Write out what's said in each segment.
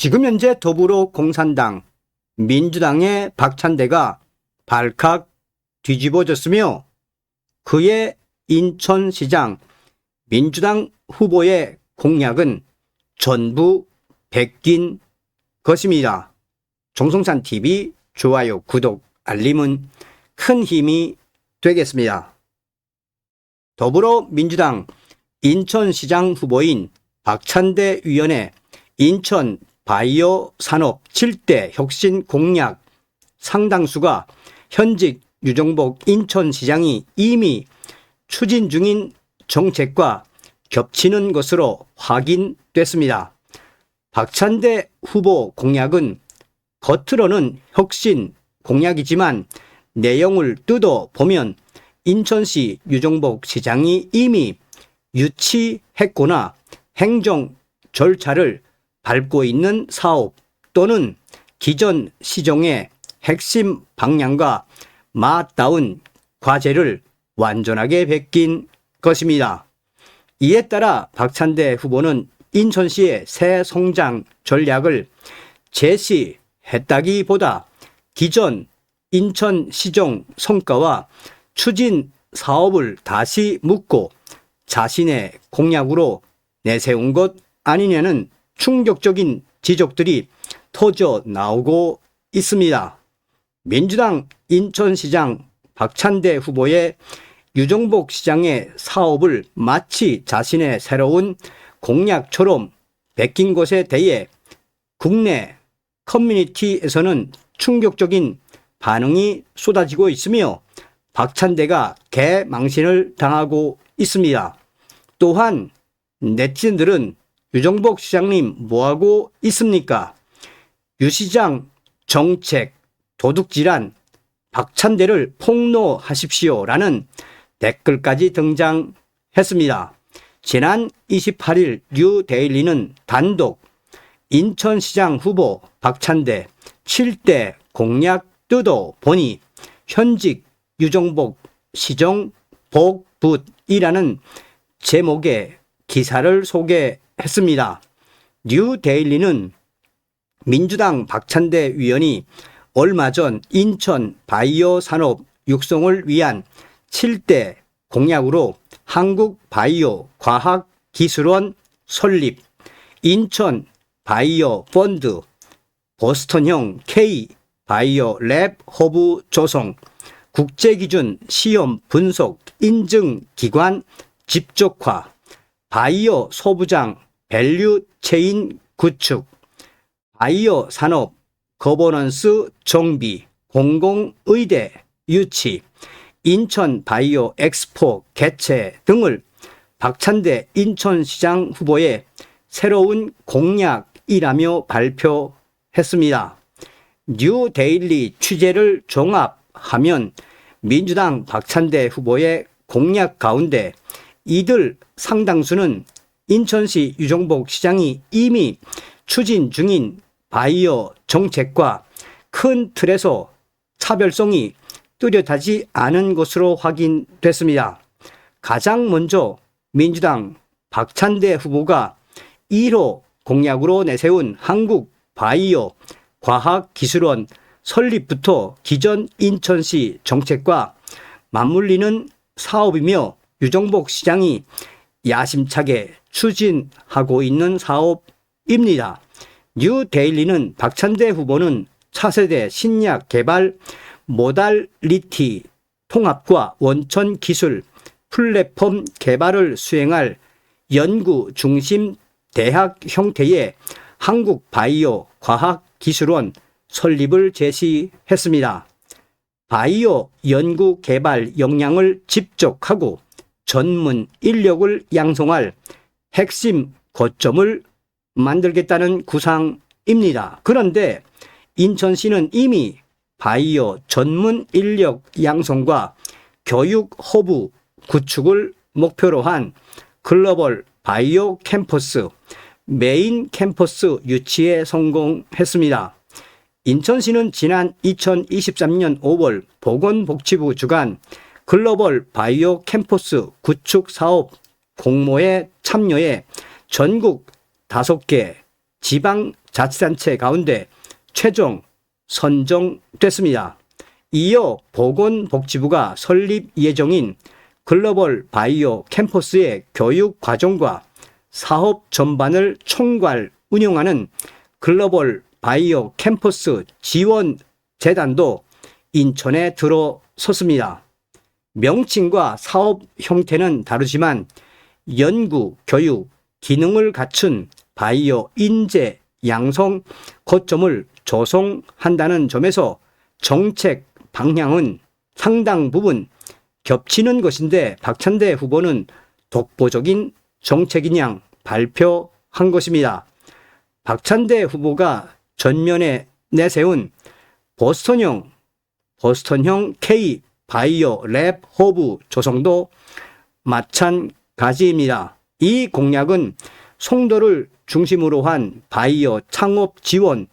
지금 현재 더불어공산당, 민주당의 박찬대가 발칵 뒤집어졌으며 그의 인천시장 민주당 후보의 공약은 전부 베낀 것입니다. 정성찬TV 좋아요, 구독, 알림은 큰 힘이 되겠습니다. 더불어민주당 인천시장 후보인 박찬대 위원의 인천 바이오 산업 7대 혁신 공약 상당수가 현직 유정복 인천시장이 이미 추진 중인 정책과 겹치는 것으로 확인됐습니다. 박찬대 후보 공약은 겉으로는 혁신 공약이지만 내용을 뜯어보면 인천시 유정복 시장이 이미 유치했거나 행정 절차를 밟고 있는 사업 또는 기존 시정의 핵심 방향과 맞닿은 과제를 완전하게 베낀 것입니다. 이에 따라 박찬대 후보는 인천시의 새 성장 전략을 제시했다기보다 기존 인천시정 성과와 추진 사업을 다시 묻고 자신의 공약으로 내세운 것 아니냐는 충격적인 지적들이 터져 나오고 있습니다. 민주당 인천시장 박찬대 후보의 유정복 시장의 사업을 마치 자신의 새로운 공약처럼 베낀 것에 대해 국내 커뮤니티에서는 충격적인 반응이 쏟아지고 있으며 박찬대가 개망신을 당하고 있습니다. 또한 네티즌들은 유정복 시장님 뭐하고 있습니까? 유 시장 정책 도둑질한 박찬대를 폭로하십시오라는 댓글까지 등장했습니다. 지난 28일 뉴데일리는 단독 인천시장 후보 박찬대 7대 공약 뜯어보니 현직 유정복 시정 복붙이라는 제목의 기사를 소개했습니다. 뉴데일리는 민주당 박찬대 위원이 얼마 전 인천 바이오 산업 육성을 위한 7대 공약으로 한국바이오 과학기술원 설립, 인천 바이오 펀드, 보스턴형 K 바이오 랩 허브 조성, 국제기준 시험 분석 인증 기관 집적화, 바이오 소부장 밸류 체인 구축, 바이오 산업 거버넌스 정비, 공공의대 유치, 인천 바이오 엑스포 개최 등을 박찬대 인천시장 후보의 새로운 공약이라며 발표했습니다. 뉴데일리 취재를 종합하면 민주당 박찬대 후보의 공약 가운데 이들 상당수는 인천시 유정복 시장이 이미 추진 중인 바이오 정책과 큰 틀에서 차별성이 뚜렷하지 않은 것으로 확인됐습니다. 가장 먼저 민주당 박찬대 후보가 1호 공약으로 내세운 한국바이오 과학기술원 설립부터 기존 인천시 정책과 맞물리는 사업이며 유정복 시장이 야심차게 추진하고 있는 사업입니다. 뉴데일리는 박찬대 후보는 차세대 신약 개발 모달리티 통합과 원천 기술 플랫폼 개발을 수행할 연구 중심 대학 형태의 한국바이오 과학기술원 설립을 제시했습니다. 바이오 연구 개발 역량을 집적하고 전문 인력을 양성할 핵심 거점을 만들겠다는 구상입니다. 그런데 인천시는 이미 바이오 전문 인력 양성과 교육 허브 구축을 목표로 한 글로벌 바이오 캠퍼스 메인 캠퍼스 유치에 성공했습니다. 인천시는 지난 2023년 5월 보건복지부 주관 글로벌 바이오 캠퍼스 구축 사업 공모에 참여해 전국 5개 지방 자치단체 가운데 최종 선정됐습니다. 이어 보건복지부가 설립 예정인 글로벌 바이오 캠퍼스의 교육 과정과 사업 전반을 총괄 운영하는 글로벌 바이오 캠퍼스 지원 재단도 인천에 들어섰습니다. 명칭과 사업 형태는 다르지만 연구, 교육, 기능을 갖춘 바이오 인재 양성 거점을 조성한다는 점에서 정책 방향은 상당 부분 겹치는 것인데 박찬대 후보는 독보적인 정책인 양 발표한 것입니다. 박찬대 후보가 전면에 내세운 보스턴형 K 바이오 랩 허브 조성도 마찬가지입니다. 이 공약은 송도를 중심으로 한 바이오 창업 지원,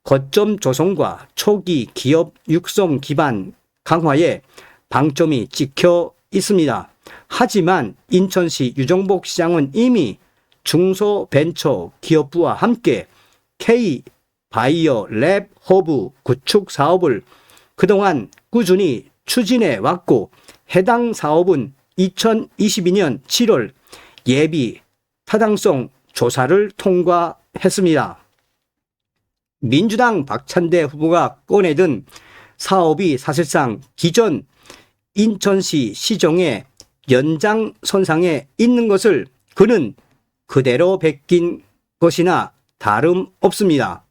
거점 조성과 초기 기업 육성 기반 강화에 방점이 찍혀 있습니다. 하지만 인천시 유정복 시장은 이미 중소벤처기업부와 함께 K 바이오 랩 허브 구축 사업을 그동안 꾸준히 추진해 왔고 해당 사업은 2022년 7월 예비 타당성 조사를 통과했습니다. 민주당 박찬대 후보가 꺼내든 사업이 사실상 기존 인천시 시정의 연장선상에 있는 것을 그는 그대로 베낀 것이나 다름없습니다.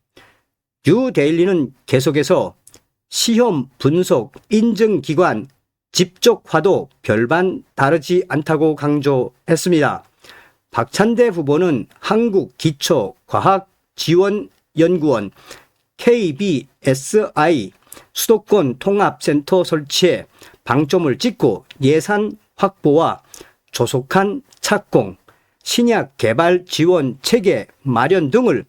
뉴데일리는 계속해서 시험 분석 인증기관 집적화도 별반 다르지 않다고 강조했습니다. 박찬대 후보는 한국기초과학지원연구원 KBSI 수도권 통합센터 설치에 방점을 찍고 예산 확보와 조속한 착공, 신약 개발 지원 체계 마련 등을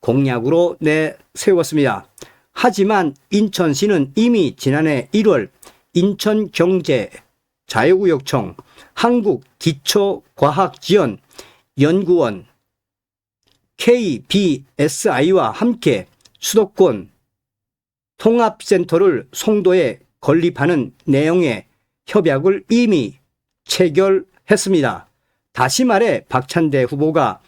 공약으로 내세웠습니다. 하지만 인천시는 이미 지난해 1월 인천경제자유구역청 한국기초과학지원연구원 KBSI와 함께 수도권 통합센터를 송도에 건립하는 내용의 협약을 이미 체결했습니다. 다시 말해 박찬대 후보가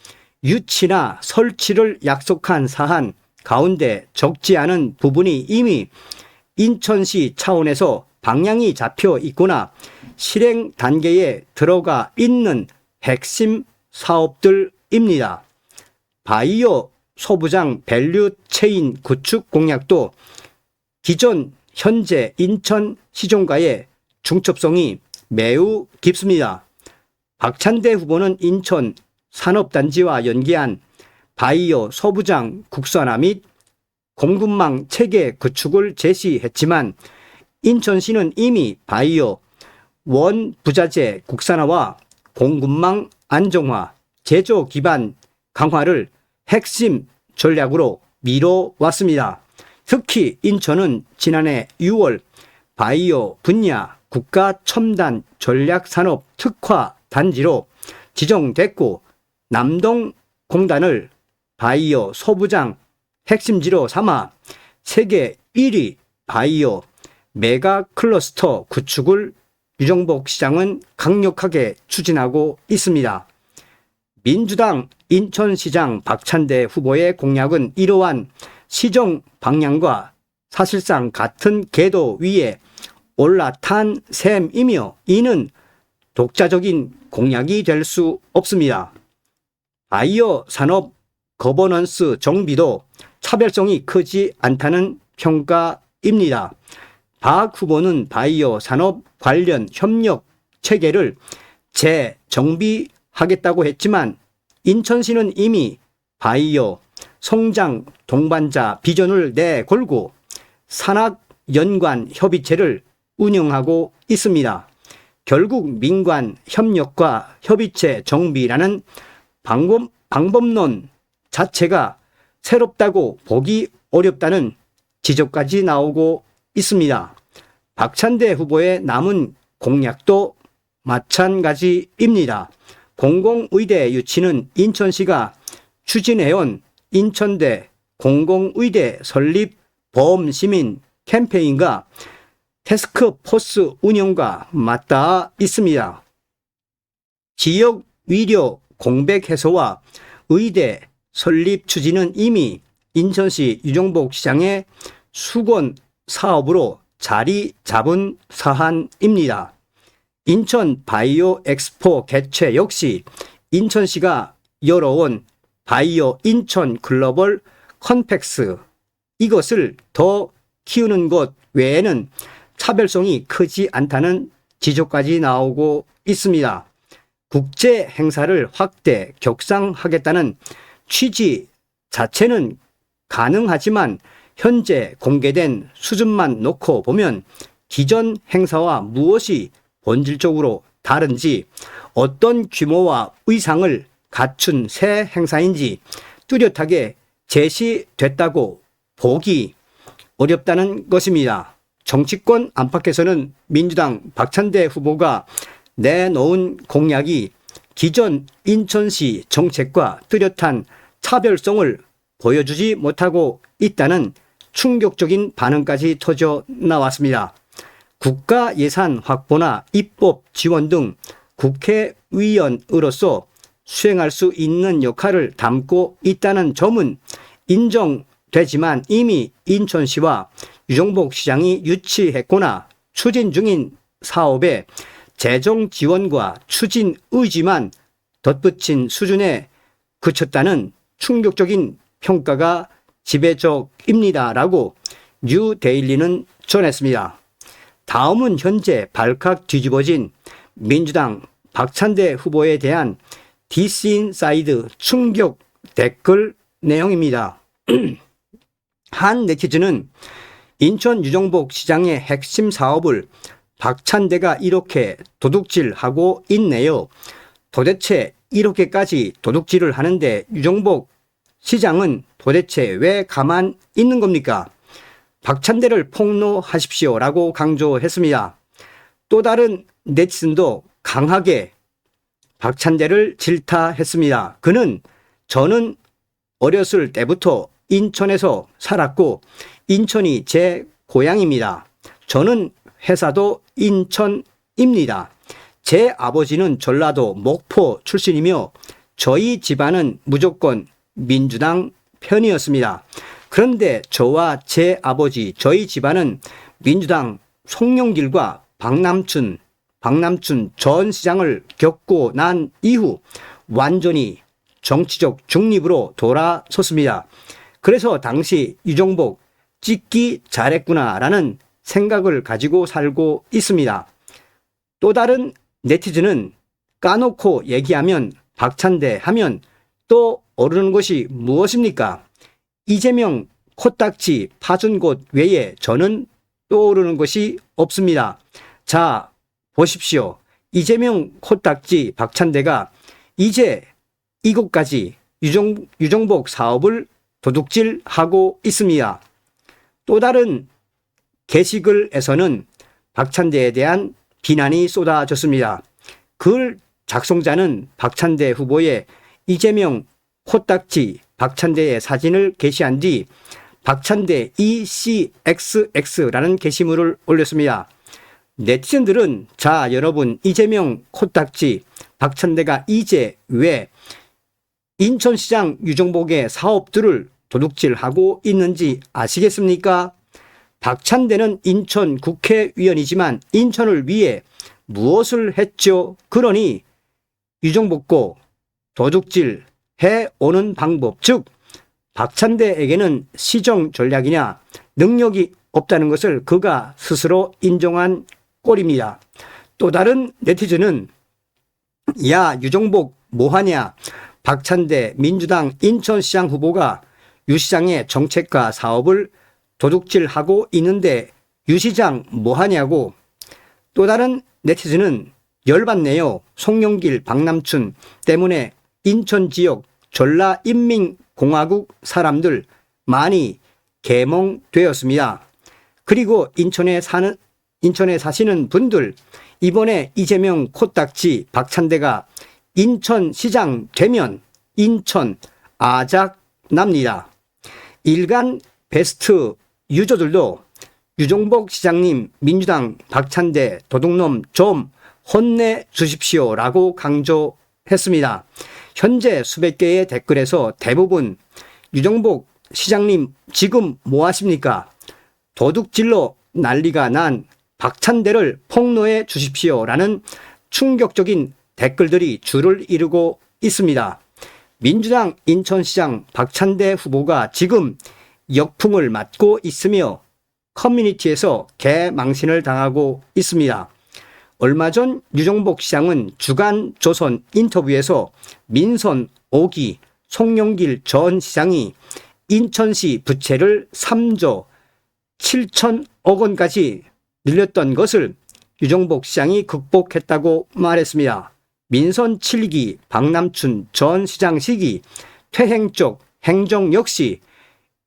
유치나 설치를 약속한 사안 가운데 적지 않은 부분이 이미 인천시 차원에서 방향이 잡혀 있거나 실행 단계에 들어가 있는 핵심 사업들입니다. 바이오 소부장 밸류 체인 구축 공약도 기존 현재 인천시정과의 중첩성이 매우 깊습니다. 박찬대 후보는 인천 산업단지와 연계한 바이오 소부장 국산화 및 공급망 체계 구축을 제시했지만 인천시는 이미 바이오 원부자재 국산화와 공급망 안정화, 제조 기반 강화를 핵심 전략으로 미뤄왔습니다. 특히 인천은 지난해 6월 바이오 분야 국가 첨단 전략산업 특화 단지로 지정됐고 남동공단을 바이오 소부장 핵심지로 삼아 세계 1위 바이오 메가 클러스터 구축을 유정복 시장은 강력하게 추진하고 있습니다. 민주당 인천시장 박찬대 후보의 공약은 이러한 시정 방향과 사실상 같은 궤도 위에 올라탄 셈이며 이는 독자적인 공약이 될 수 없습니다. 바이오 산업 거버넌스 정비도 차별성이 크지 않다는 평가입니다. 박 후보는 바이오 산업 관련 협력 체계를 재정비하겠다고 했지만 인천시는 이미 바이오 성장 동반자 비전을 내걸고 산학 연관 협의체를 운영하고 있습니다. 결국 민관 협력과 협의체 정비라는 방법론 자체가 새롭다고 보기 어렵다는 지적까지 나오고 있습니다. 박찬대 후보의 남은 공약도 마찬가지입니다. 공공의대 유치는 인천시가 추진해온 인천대 공공의대 설립 보험시민 캠페인과 태스크포스 운영과 맞닿아 있습니다. 지역 위료 공백 해소와 의대 설립 추진은 이미 인천시 유정복 시장의 수건 사업으로 자리 잡은 사안입니다. 인천 바이오 엑스포 개최 역시 인천시가 열어온 바이오 인천 글로벌 컨펙스, 이것을 더 키우는 것 외에는 차별성이 크지 않다는 지적까지 나오고 있습니다. 국제 행사를 확대 격상하겠다는 취지 자체는 가능하지만 현재 공개된 수준만 놓고 보면 기존 행사와 무엇이 본질적으로 다른지, 어떤 규모와 의상을 갖춘 새 행사인지 뚜렷하게 제시됐다고 보기 어렵다는 것입니다. 정치권 안팎에서는 민주당 박찬대 후보가 내놓은 공약이 기존 인천시 정책과 뚜렷한 차별성을 보여주지 못하고 있다는 충격적인 반응까지 터져 나왔습니다. 국가 예산 확보나 입법 지원 등 국회의원으로서 수행할 수 있는 역할을 담고 있다는 점은 인정되지만 이미 인천시와 유정복 시장이 유치했거나 추진 중인 사업에 재정 지원과 추진 의지만 덧붙인 수준에 그쳤다는 충격적인 평가가 지배적입니다라고 뉴데일리는 전했습니다. 다음은 현재 발칵 뒤집어진 민주당 박찬대 후보에 대한 디스인사이드 충격 댓글 내용입니다. 한 네티즌은 인천 유정복 시장의 핵심 사업을 박찬대가 이렇게 도둑질하고 있네요. 도대체 이렇게까지 도둑질을 하는데 유정복 시장은 도대체 왜 가만 있는 겁니까? 박찬대를 폭로하십시오라고 강조했습니다. 또 다른 네티즌도 강하게 박찬대를 질타했습니다. 그는 저는 어렸을 때부터 인천에서 살았고 인천이 제 고향입니다. 저는 회사도 인천입니다. 제 아버지는 전라도 목포 출신이며 저희 집안은 무조건 민주당 편이었습니다. 그런데 저와 제 아버지, 저희 집안은 민주당 송영길과 박남춘 전 시장을 겪고 난 이후 완전히 정치적 중립으로 돌아섰습니다. 그래서 당시 유정복 찍기 잘했구나라는 생각을 가지고 살고 있습니다. 또 다른 네티즌은 까놓고 얘기하면 박찬대 하면 또 오르는 것이 무엇입니까? 이재명 코딱지 파준 곳 외에 저는 떠오르는 것이 없습니다. 자, 보십시오. 이재명 코딱지 박찬대가 이제 이곳까지 유정복 사업을 도둑질하고 있습니다. 또 다른 게시글에서는 박찬대에 대한 비난이 쏟아졌습니다. 글 작성자는 박찬대 후보의 이재명 코딱지 박찬대의 사진을 게시한 뒤 박찬대 ECXX라는 게시물을 올렸습니다. 네티즌들은 자 여러분, 이재명 코딱지 박찬대가 이제 왜 인천시장 유정복의 사업들을 도둑질하고 있는지 아시겠습니까? 박찬대는 인천 국회의원이지만 인천을 위해 무엇을 했죠? 그러니 유정복고 도둑질 해오는 방법, 즉 박찬대에게는 시정 전략이냐 능력이 없다는 것을 그가 스스로 인정한 꼴입니다. 또 다른 네티즌은 야 유정복 뭐하냐, 박찬대 민주당 인천시장 후보가 유 시장의 정책과 사업을 도둑질하고 있는데 유 시장 뭐하냐고. 또 다른 네티즌은 열받네요. 송영길 박남춘 때문에 인천 지역 전라인민공화국 사람들 많이 개몽되었습니다. 그리고 인천에 사시는 분들, 이번에 이재명 코딱지 박찬대가 인천시장 되면 인천 아작 납니다. 일간 베스트 유저들도 유종복 시장님 민주당 박찬대 도둑놈 좀 혼내주십시오라고 강조했습니다. 현재 수백 개의 댓글에서 대부분 유종복 시장님 지금 뭐 하십니까? 도둑질로 난리가 난 박찬대를 폭로해 주십시오라는 충격적인 댓글들이 줄을 이루고 있습니다. 민주당 인천시장 박찬대 후보가 지금 역풍을 맞고 있으며 커뮤니티에서 개망신을 당하고 있습니다. 얼마 전 유종복 시장은 주간 조선 인터뷰에서 민선 5기 송영길 전 시장이 인천시 부채를 3조 7천억 원까지 늘렸던 것을 유종복 시장이 극복했다고 말했습니다. 민선 7기 박남춘 전 시장 시기 퇴행 쪽 행정 역시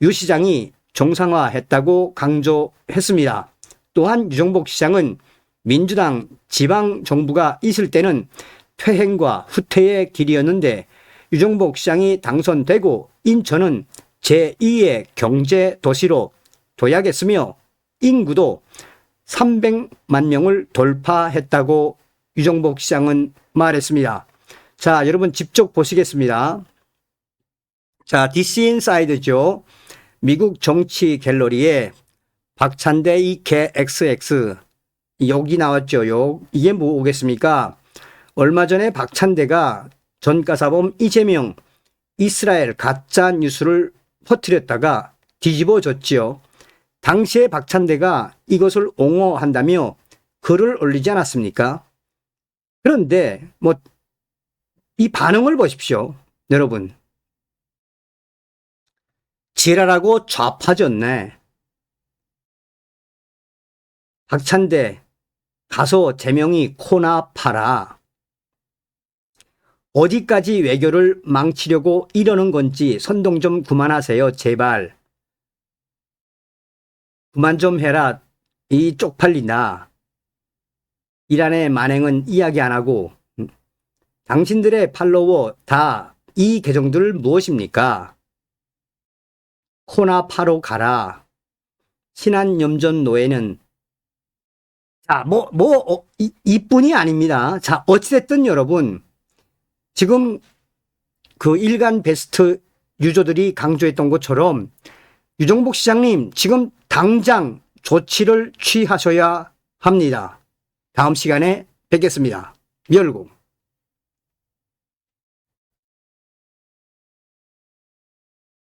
유 시장이 정상화했다고 강조했습니다. 또한 유종복 시장은 민주당 지방정부가 있을 때는 퇴행과 후퇴의 길이었는데 유종복 시장이 당선되고 인천은 제2의 경제도시로 도약했으며 인구도 300만 명을 돌파했다고 유종복 시장은 말했습니다. 자, 여러분 직접 보시겠습니다. 자, DC 인사이드죠. 미국 정치 갤러리에 박찬대 이개 XX 여기 나왔죠. 이게 뭐겠습니까? 얼마 전에 박찬대가 전가사범 이재명 이스라엘 가짜 뉴스를 퍼뜨렸다가 뒤집어졌지요. 당시에 박찬대가 이것을 옹호한다며 글을 올리지 않았습니까? 그런데 이 반응을 보십시오. 여러분. 지랄하고 좌파졌네. 박찬대 가서 제명이 코나 팔아. 어디까지 외교를 망치려고 이러는 건지 선동 좀 그만하세요. 제발. 그만 좀 해라. 이 쪽팔리나. 이란의 만행은 이야기 안 하고 당신들의 팔로워 다 이 계정들 무엇입니까? 코나 파로 가라. 신한염전 노예는 자, 이뿐이 아닙니다. 자, 어찌됐든 여러분 지금 그 일간 베스트 유저들이 강조했던 것처럼 유종복 시장님 지금 당장 조치를 취하셔야 합니다. 다음 시간에 뵙겠습니다. 열고.